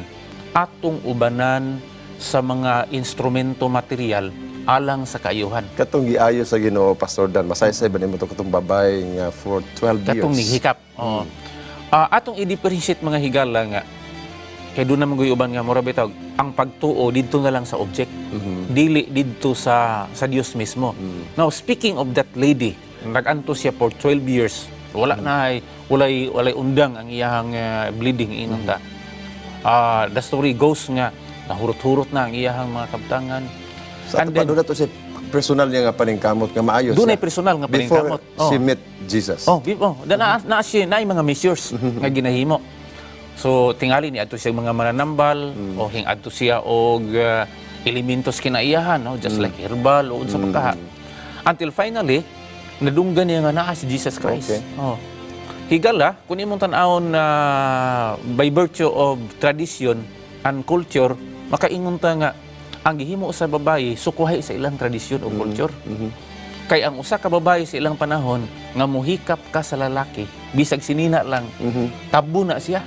atong ubanan sa mga instrumento material alang sa kaayuhan. Katong giayo sa Ginoo, Pastor Dan, masaysay ba nimo to katong babay nga for 12 years? Katong nihikap. Atong i-differentiate mga higala nga kay doon naman uban nga mura bitaw ang pagtuo didto na lang sa object. Dili didto sa Dios mismo. Now, speaking of that lady, nag-anto siya for 12 years. Wala na walay undang ang iyang bleeding inon ta. The story goes nga nahurot-hurot na ang iyang mga kabtangan. Sa ato pa doon na to si personal niya nga paningkamot nga maayos. Doon ay personal nga paningkamot. Before she met Jesus. Na siya na mga measures nga ginahimo. So tingali ni adto siya mga mananambal o hing adto siya og elementos kinaiyahan, just like herbal o unsa pa. Until finally nadunggan niya nga naa si Jesus Christ. Higala, kung imong tan-awon na by virtue of tradition and culture, makaingon ta nga ang gihimo sa babayi sukuhay sa ilang tradisyon o culture. Kay ang usa ka babayi sa ilang panahon nga muhikap ka sa lalaki, bisag sinina lang, tabu na siya.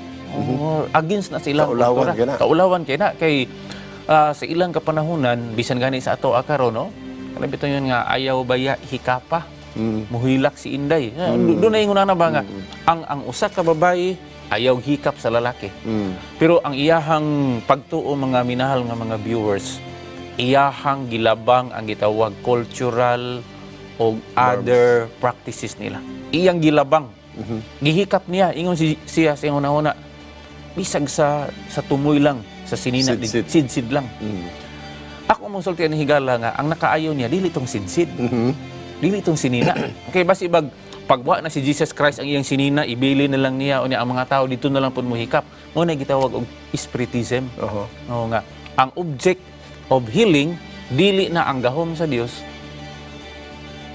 Against na sa ilang kultura. Kaulawan kay na. Kay sa ilang kapanahunan, bisan gani sa ato akaron, no? Kanabi ito yun nga, ayaw baya hikapa. Muhilak si Inday. Doon na yung una na ba nga, ang usa ka babae, ayaw hikap sa lalaki. Pero ang iyahang pagtuo mga minahal nga mga viewers, iyahang gilabang ang gitawag cultural o other practices nila. Iyang gilabang. Gihikap niya, ingon siya sa una-una, bisag sa tumoy lang, sa sinina, sid-sid lang. Ako mong sultian ni higala nga, ang nakaayaw niya, dili itong sid-sid. Dili itong sinina. Okay, basi pagwa na si Jesus Christ ang iyang sinina, ibili na lang niya o niya ang mga tao, dito na lang po muhikap. Muna gitawag og spiritism. Nga, ang object of healing, dili na ang gahom sa Dios,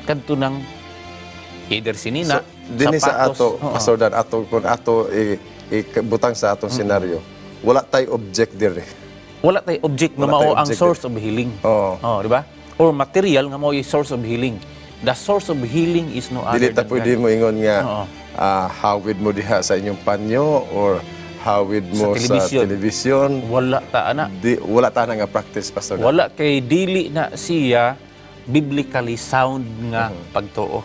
kadto ng either sinina, dini sa ato, Pastor Dan, kung ato butang sa atong senaryo, wala tay object dire. Wala tay object nga mao ang source of healing. Di ba? Or material nga mao yung source of healing. The source of healing is no other than God. Dili ta pwede mo ingon nga hawid mo diha sa inyong panyo or hawid mo sa television. Wala ta ana. Wala ta na nga practice, Pastor. Wala kay dili na siya biblically sound nga pagtuo.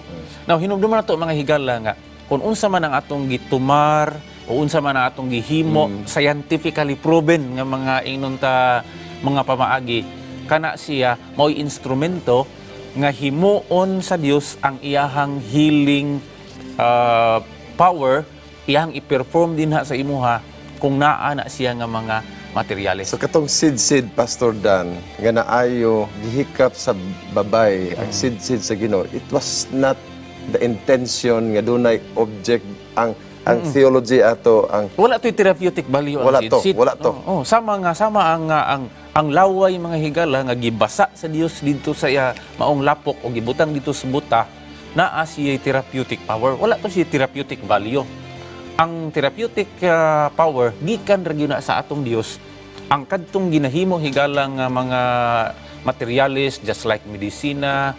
Now hinumduman nato mga higala nga kung unsa man ang atong gitumar o unsa man ang atong gihimo scientifically proven nga mga inunta mga pamaagi, kana siya mao'y instrumento nga himuon sa Dios ang iyahang healing power, iyahang i-perform din sa imuha kung naa na siya nga mga materyales. So katong sid-sid, Pastor Dan, nga naayo gihikap sa babay, ang sid-sid sa Ginoo, it was not the intention nga dunay object ang theology ato ang wala to'y therapeutic value ang sid-sid. Wala to. Sama ang laway mga higala nga gibasa sa Dios dito sa maong lapok o gibutang dito sa buta, naa siya therapeutic power. Wala to siya therapeutic value. Ang therapeutic power gikan ra gyud sa atong Dios. Ang kadtong ginahimo higala nga mga materials just like medisina,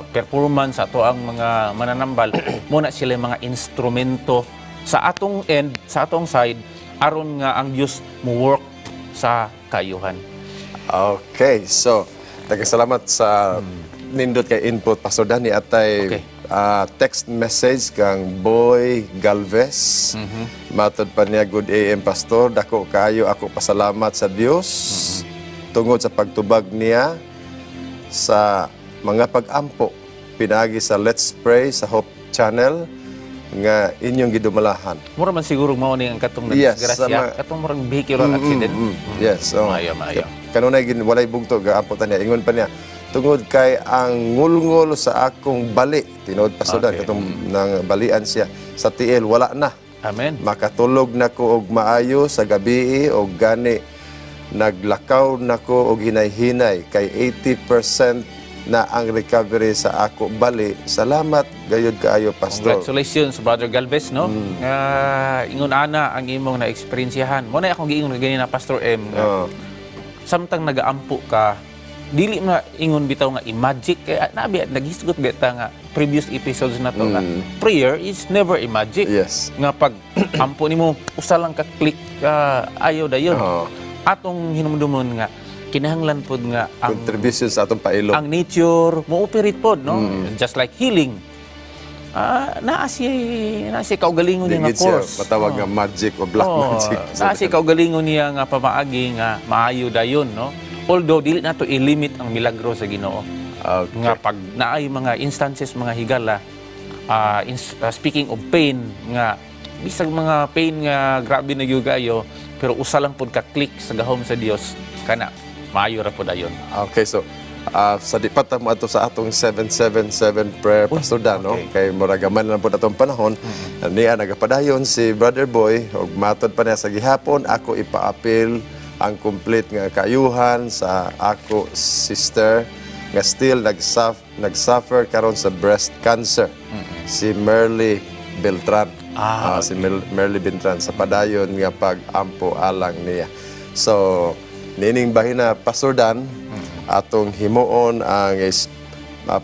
performance ato ang mga mananambal muna sila mga instrumento sa atong end, sa atong side aron nga ang Dios mo work sa kayuhan. Okay, so nagkasalamat sa nindot kay input, Pastor Danny, atay text message kang Boy Galvez. Matod pa niya, good AM Pastor, dako kayo ako pasalamat sa Dios tungod sa pagtubag niya sa mga pag-ampo pinagi sa Let's Pray sa Hope Channel. nga inyong gidumalahan. Mura man siguro mao ni ang katong Yes, nadisgrasya, katong murang vehicular accident. Yes. Oh. Maayo. Kanunay walay bugto gaapotan niya. Ingon pa niya, tungod kay ang ngulngol sa akong bali, tinuod pa sudan, Okay. katong nang balian siya sa tiil, wala na. Amen. Makatulog na ko og maayo sa gabi og gani naglakaw na ko og hinay-hinay kay 80% na ang recovery sa ako bali. Salamat gayud kaayo, Pastor. Congratulations, Brother Galvez, no? Ingon ana ang imong na-experiensyahan. Mo na akong giingon ganina, Pastor M. Oo. Samtang nagaampo ka, dili na ingon bitaw nga i-magic. Kaya nabi, nagisgot bita nga previous episodes na to nga prayer is never i-magic. Yes. Nga pag ampo nimo usa lang ka click ayaw dayon. Oo. Atong hinumdumon nga kinahanglan pod nga ang Contribution sa atong pailog. ang nature mo operate pod, no? Just like healing. Naa si kaugalingon niya nga Dingid siya course. matawag nga magic o black magic. Naa si kaugalingon niya nga pamaagi nga maayo dayon, no? Although dili nato i-limit ang milagro sa Ginoo. Okay. Nga pag naay mga instances, mga higala, speaking of pain, nga bisag mga pain nga grabe na yugayo, pero usa lang pod ka click sa gahom sa Dios kana maayo ra pod ayon. Okay, so sa dipat mo ato sa atong 777 prayer, Pastor Dan, no? Kay muragaman lang po atong panahon. Niya nagapadayon si Brother Boy og matod pa niya sa gihapon ako ipaapil ang complete nga kaayuhan sa ako sister nga still nagsuffer karon sa breast cancer. Si Merly Beltran. Si Merly Beltran sa padayon nga pag-ampo alang niya. So nining bahin na Pastor Dan, atong himuon ang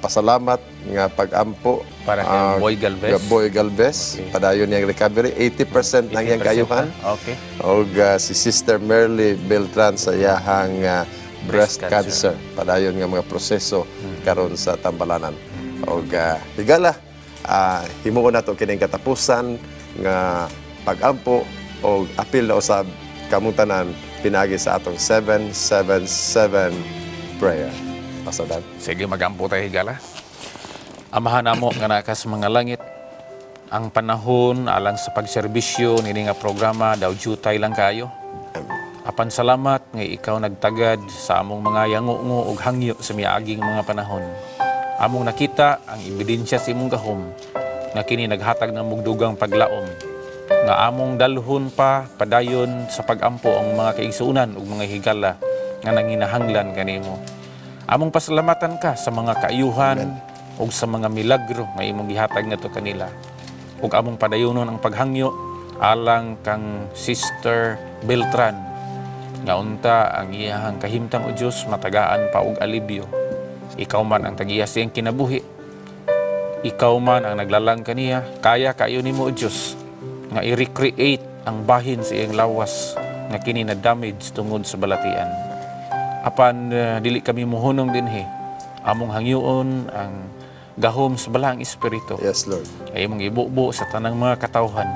pasalamat nga pag-ampo Para kay Boy Galvez. Boy Galvez. Padayon niyang recovery. 80% ng iyang kayuhan. Okay. O si Sister Merly Beltran sa iyahang breast cancer. Padayon nga mga proseso karon sa Tambalanan. O higala, himuon nato kining katapusan nga pag-ampo o apil na usab kamutanan pinagi sa atong 777 prayer. Pastor Dan. Sige, magampo tayo higala. Amahan namo nga nakas mga langit, ang panahon alang sa pagserbisyo nini nga programa daw jutay lang kayo. Apan salamat nga ikaw nagtagad sa among mga yango-ngo ug hangyo sa miaging mga panahon. Among nakita ang ebidensya sa imong gahom nga kini naghatag ng mugdugang paglaom nga among dalhon pa padayon sa pagampo ang mga kaigsuunan ug mga higala nga nanginahanglan kanimo. Among pasalamatan ka sa mga kaayuhan ug sa mga milagro nga imong gihatag ngadto kanila. Ug among padayonon ang paghangyo alang kang Sister Beltran nga unta ang iyahang kahimtang o Dios matagaan pa og alibyo. Ikaw man ang tagiya siyang kinabuhi. Ikaw man ang naglalang kaniya, kaya kayo nimo o Dios nga i-recreate ang bahin sa iyang lawas nga kini na damage tungod sa balatian. Apan dili kami muhunong dinhi, among hangyoon ang gahom sa balang espiritu. Yes, Lord. Ay mong ibubo sa tanang mga katawhan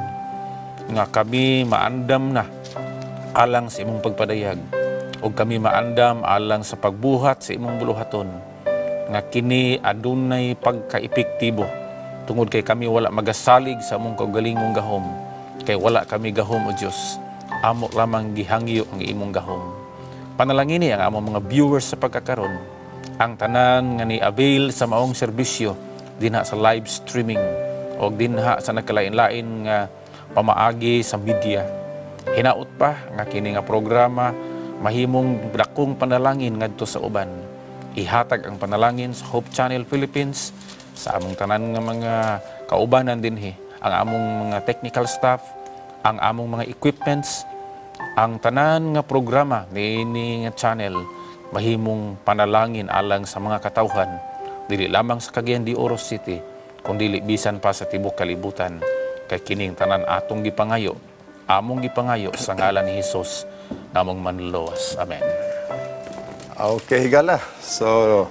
nga kami maandam na alang sa imong pagpadayag o kami maandam alang sa pagbuhat sa imong buluhaton nga kini adunay pagka-epektibo tungod kay kami wala magasalig sa among kaugalingong gahom kay wala kami gahom o Dios, amo lamang gihangyo ang imong gahom. Panalangin ang among mga viewers sa pagkakaron, ang tanan nga ni-avail sa maong serbisyo dinha sa live streaming o dinha sa nagkalain-lain nga pamaagi sa media. Hinaot pa nga kini nga programa mahimong dakong panalangin ngadto sa uban. Ihatag ang panalangin sa Hope Channel Philippines sa among tanan nga mga kaubanan dinhi, ang among mga technical staff, ang among mga equipments, ang tanan nga programa ni nga channel mahimong panalangin alang sa mga katawhan dili lamang sa Cagayan de Oro City kundi bisan pa sa tibok kalibutan kay kining tanan atong gipangayo, among gipangayo sa ngalan ni Hesus namong manluwas. Amen. Okay, higala. So,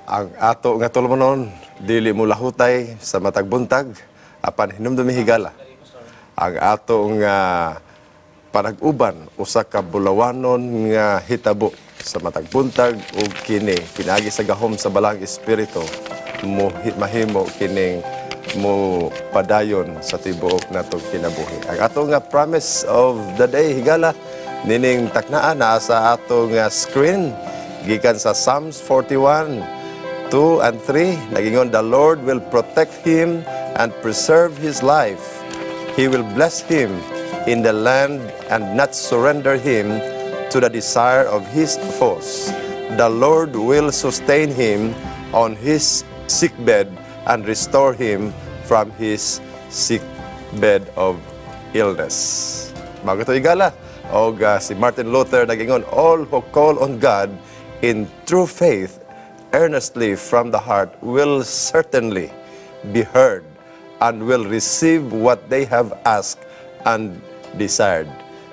ang ato nga tulumanon, dili mo lahutay sa matag buntag, apan hinumdumi higala. Ang ato nga panag-uban, usa ka bulawanon nga hitabo sa matag buntag ug kini pinagi sa gahom sa balang espiritu, mahimo kining mo padayon sa tibuok natong kinabuhi. Ang ato nga promise of the day higala nining taknaan na sa ato nga screen gikan sa Psalms 41 2 and 3 nagingon, the Lord will protect him and preserve his life. He will bless him in the land and not surrender him to the desire of his foes. The Lord will sustain him on his sickbed and restore him from his sick bed of illness. Bago ito igala, si Martin Luther nagingon, all who call on God in true faith, earnestly from the heart, will certainly be heard and will receive what they have asked and desired.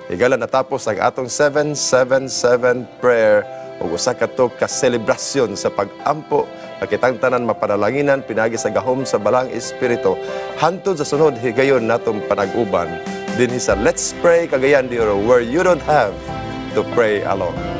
Igala natapos ang atong 777 prayer o usa ka to ka selebrasyon sa pag-ampo nakitang tanan mapanalanginan pinagi sa gahom sa balang espiritu hantod sa sunod higayon natong panag-uban dinhi sa Let's Pray Cagayan de Oro, where you don't have to pray alone.